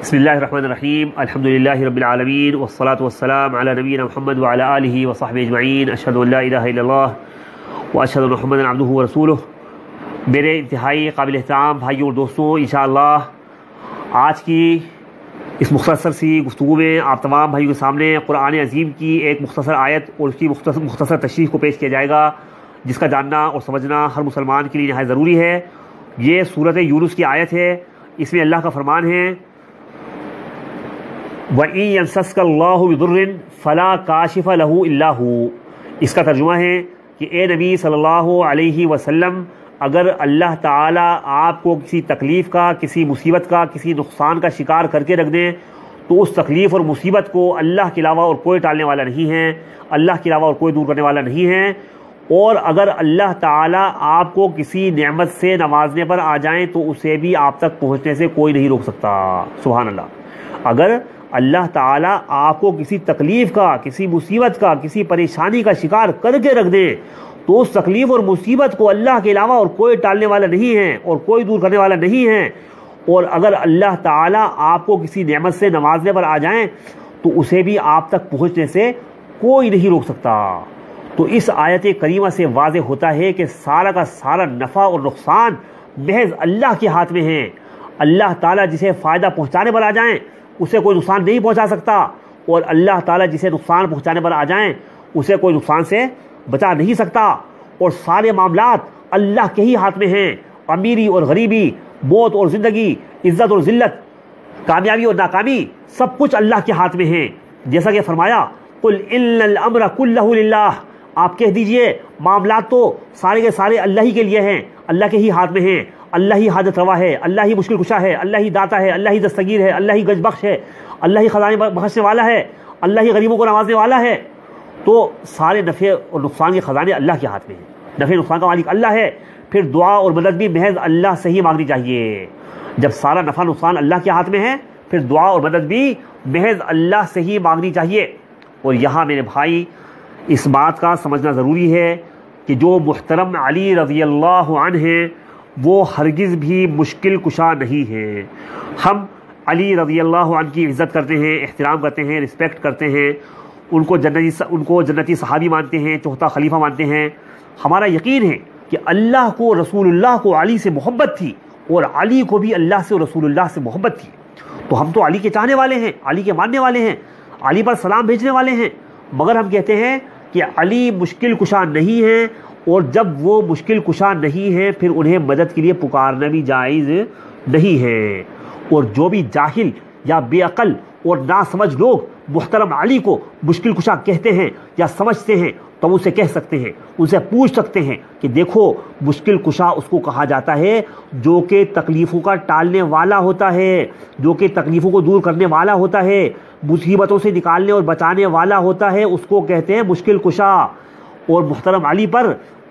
बिस्मिल्लाहिर्रहमानिर्रहीम अल्हम्दुलिल्लाहि रब्बिल आलमीन वस्सलातु वस्सलाम अला नबीना मुहम्मद व अला आलिहि व सहबिहि अजमईन अशहदु अल्ला इलाहा इल्लल्लाह व अशहदु अन्ना मुहम्मदन अब्दुहु व रसूलुहु। मेरे इंतहाई काबिल एहतराम भाइयों और दोस्तों, इंशाअल्लाह आज की इस मुख्तसर सी गुफ्तगू में आप तमाम भाइयों के सामने कुरान अज़ीम की एक मुख्तसर आयत और उसकी मुख्तसर तशरीह को पेश किया जाएगा, जिसका जानना और समझना हर मुसलमान के लिए नहायत ज़रूरी है। ये सूरत यूनुस की आयत है। इसमें अल्लाह का फरमान है, वइन यमसस्कल्लाहु बिदुर्रिन फला काशिफ लहू इल्ला हू। इसका तर्जुमा है कि ए नबी सल्लल्लाहु अलैहि वसल्लम, अगर अल्लाह ताला आपको किसी तकलीफ़ का, किसी मुसीबत का, किसी नुकसान का शिकार करके रख दें, तो उस तकलीफ़ और मुसीबत को अल्लाह के अलावा और कोई टालने वाला नहीं है, अल्लाह के अलावा और कोई दूर करने वाला नहीं है। और अगर अल्लाह ताला आपको किसी नेमत से नवाजने पर आ जाएं तो उसे भी आप तक पहुँचने से कोई नहीं रोक सकता। सुभान अल्लाह। अगर अल्लाह ताला आपको किसी तकलीफ़ का, किसी मुसीबत का, किसी परेशानी का शिकार करके रख दे, तो उस तकलीफ़ और मुसीबत को अल्लाह के अलावा और कोई टालने वाला नहीं है और कोई दूर करने वाला नहीं है। और अगर अल्लाह ताला आपको किसी नेमत से नवाजने पर आ जाएं तो उसे भी आप तक पहुँचने से कोई नहीं रोक सकता। तो इस आयत करीमा से वाज़ेह होता है कि सारा का सारा नफ़ा और नुकसान महज अल्लाह के हाथ में है। अल्लाह ताला जिसे फ़ायदा पहुँचाने पर आ जाएं उसे कोई नुकसान नहीं पहुंचा सकता, और अल्लाह ताला जिसे नुकसान पहुंचाने पर आ जाएं उसे कोई नुकसान से बचा नहीं सकता। और सारे मामलात अल्लाह के ही हाथ में हैं। अमीरी और गरीबी, मौत और ज़िंदगी, इज़्ज़त और ज़िल्लत, कामयाबी और नाकामी, सब कुछ अल्लाह के हाथ में है। जैसा कि फरमाया, कुल इन्नल अम्र कुल्लहु लिल्लाह, आप कह दीजिए मामलात तो सारे के सारे अल्लाह ही के लिए हैं, अल्लाह के ही हाथ में हैं। अल्लाह ही हाजत रवा है, अल्लाह ही मुश्किल कुशा है, अल्लाह ही दाता है, अल्लाह ही दस्तगीर है, अल्लाह ही गजबख्श है, अल्लाह ही खजाने बख्शने वाला है, अल्लाह ही गरीबों को नवाजने वाला है। तो सारे नफ़े और नुकसान के खजाने अल्लाह के हाथ में हैं। नफ़े नुकसान का मालिक अल्लाह है। फिर दुआ और मदद भी महज अल्लाह से ही मांगनी चाहिए। जब सारा नफ़ा नुकसान अल्लाह के हाथ में है, फिर दुआ और मदद भी महज अल्लाह से ही मांगनी चाहिए। और यहाँ मेरे भाई इस बात का समझना ज़रूरी है कि जो मुहतरम अली रज़ी अल्लाह अन्हु हैं वो हरगिज़ भी मुश्किल कुशा नहीं है। हम अली रज़ी अल्लाह अन्हु की इज़्ज़त करते हैं, एहतराम करते हैं, रिस्पेक्ट करते हैं, उनको जन्नती सहाबी मानते हैं, चौथा खलीफा मानते हैं। हमारा यकीन है कि अल्लाह को, रसूलुल्लाह को अली से मोहब्बत थी और अली को भी अल्लाह से और रसूलुल्लाह से मोहब्बत थी। तो हम तो अली के चाहने वाले हैं, अली के मानने वाले हैं, अली पर सलाम भेजने वाले हैं। मगर हम कहते हैं कि अली मुश्किल कुशा नहीं है, और जब वो मुश्किल कुशा नहीं है फिर उन्हें मदद के लिए पुकारना भी जायज़ नहीं है। और जो भी जाहिल या बेअक्ल और नासमझ लोग मुहतरम अली को मुश्किल कुशा कहते हैं या समझते हैं, तो उनसे कह सकते हैं, उनसे पूछ सकते हैं कि देखो, मुश्किल कुशा उसको कहा जाता है जो कि तकलीफ़ों का टालने वाला होता है, जो कि तकलीफ़ों को दूर करने वाला होता है, मुसीबतों से निकालने और बचाने वाला होता है, उसको कहते हैं मुश्किल कुशा। और मुहतरम अली पर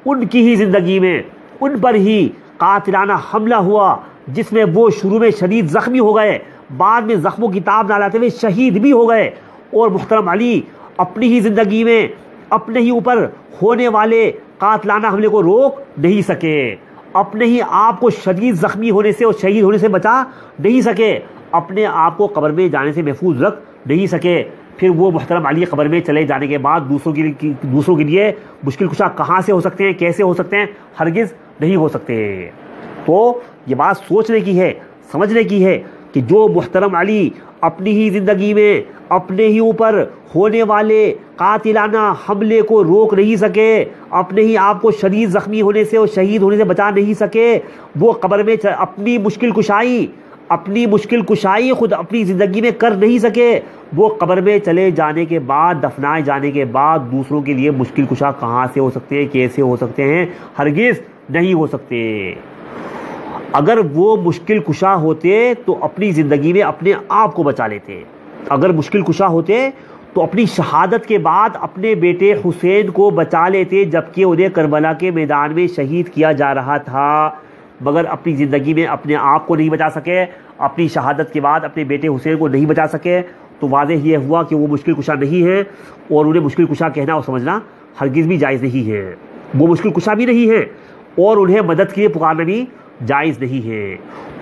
उनकी ही ज़िंदगी में उन पर ही कातिलाना हमला हुआ, जिसमें वो शुरू में शदीद ज़ख्मी हो गए, बाद में ज़ख्मों की ताब ना लाते हुए शहीद भी हो गए। और मुहतरम अली अपनी ही ज़िंदगी में अपने ही ऊपर होने वाले कातिलाना हमले को रोक नहीं सके, अपने ही आप को शदीद ज़ख्मी होने से और शहीद होने से बचा नहीं सके, अपने आप को कब्र में जाने से महफूज रख नहीं सके। फिर वो मुहतरम अली कब्र में चले जाने के बाद दूसरों के लिए मुश्किल कुशा कहाँ से हो सकते हैं, कैसे हो सकते हैं? हरगिज़ नहीं हो सकते। तो ये बात सोचने की है, समझने की है कि जो मुहतरम अली अपनी ही ज़िंदगी में अपने ही ऊपर होने वाले कातिलाना हमले को रोक नहीं सके, अपने ही आप को शदीद ज़ख्मी होने से और शहीद होने से बचा नहीं सके, वो कब्र में अपनी मुश्किल कुशाई खुद अपनी ज़िंदगी में कर नहीं सके, वो कब्र में चले जाने के बाद, दफनाए जाने के बाद दूसरों के लिए मुश्किल कुशा कहाँ से हो सकते हैं, कैसे हो सकते हैं? हरगिज़ नहीं हो सकते। अगर वो मुश्किल कुशा होते तो अपनी ज़िंदगी में अपने आप को बचा लेते। अगर मुश्किल कुशा होते तो अपनी शहादत के बाद अपने बेटे हुसैन को बचा लेते, जबकि उन्हें करबला के मैदान में शहीद किया जा रहा था। मगर अपनी ज़िंदगी में अपने आप को नहीं बचा सके, अपनी शहादत के बाद अपने बेटे हुसैन को नहीं बचा सके। तो वाज़ेह ये हुआ कि वो मुश्किल कुशा नहीं है, और उन्हें मुश्किल कुशा कहना और समझना हरगिज़ भी जायज़ नहीं है। वो मुश्किल कुशा भी नहीं है और उन्हें मदद के लिए पुकारना भी जायज़ नहीं है।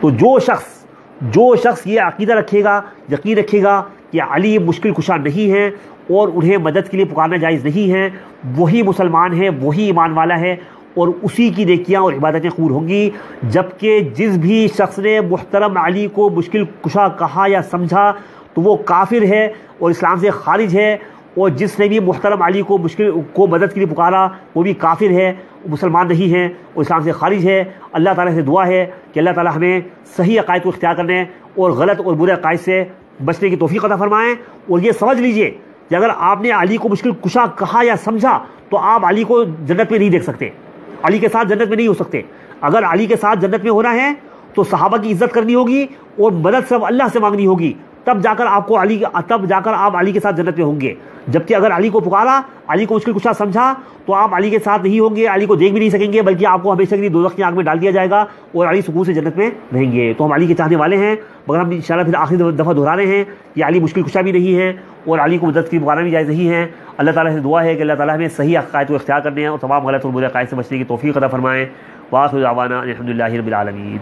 तो जो शख्स جو شخص یہ عقیدہ رکھے گا، یقین رکھے گا کہ علی مشکل کشا نہیں ہے اور انہیں مدد کے لیے پکارنا جائز نہیں ہے، وہی مسلمان ہے، وہی ایمان والا ہے، اور اسی کی نیکیاں اور عبادتیں قبول ہوں گی۔ جبکہ جس بھی شخص نے محترم علی کو مشکل کشا کہا یا سمجھا تو وہ کافر ہے اور اسلام سے خارج ہے، اور جس نے بھی محترم علی کو مدد کے لیے پکارا وہ بھی کافر ہے، مسلمان نہیں ہے اور اسلام سے خارج ہے۔ اللہ تعالیٰ سے دعا ہے کہ اللہ تعالیٰ ہمیں صحیح عقائد کو اختیار کرنے اور غلط اور برے عقائد سے بچنے کی توفیق عطا فرمائیں۔ اور یہ سمجھ لیجئے کہ اگر آپ نے علی کو مشکل کشا کہا یا سمجھا تو آپ علی کو جنت میں نہیں دیکھ سکتے، علی کے ساتھ جنت میں نہیں ہو سکتے۔ اگر علی کے ساتھ جنت میں ہونا ہے تو صحابہ کی عزت کرنی ہوگی اور مدد صرف اللہ سے مانگنی ہوگی، تب جا کر آپ علی کے ساتھ جنت میں ہوں گے۔ جبکہ اگر علی کو پکارا، علی کو مشکل کشا سمجھا تو آپ علی کے ساتھ نہیں ہوں گے، علی کو دیکھ بھی نہیں سکیں گے، بلکہ آپ کو ہمیشہ کے لیے دوزخ کی آگ میں ڈال دیا جائے گا اور علی سکون سے جنت میں رہیں گے۔ تو ہم علی کے چاہنے والے ہیں، مگر ہم انشاءاللہ پھر آخری دفعہ دہرا رہے ہیں کہ علی مشکل کشا بھی نہیں ہے اور علی کو مدد کی پکارنا بھی جائز نہیں ہے۔ اللہ تعالیٰ سے دعا ہے کہ اللہ تعالیٰ ہمیں صحیح عقائد کو اختیار کرنے اور تمام غلط اور برے عقائد سے بچنے کی توفیق عطا فرمائیں۔ وآخر دعوانا الحمد للہ رب العالمین۔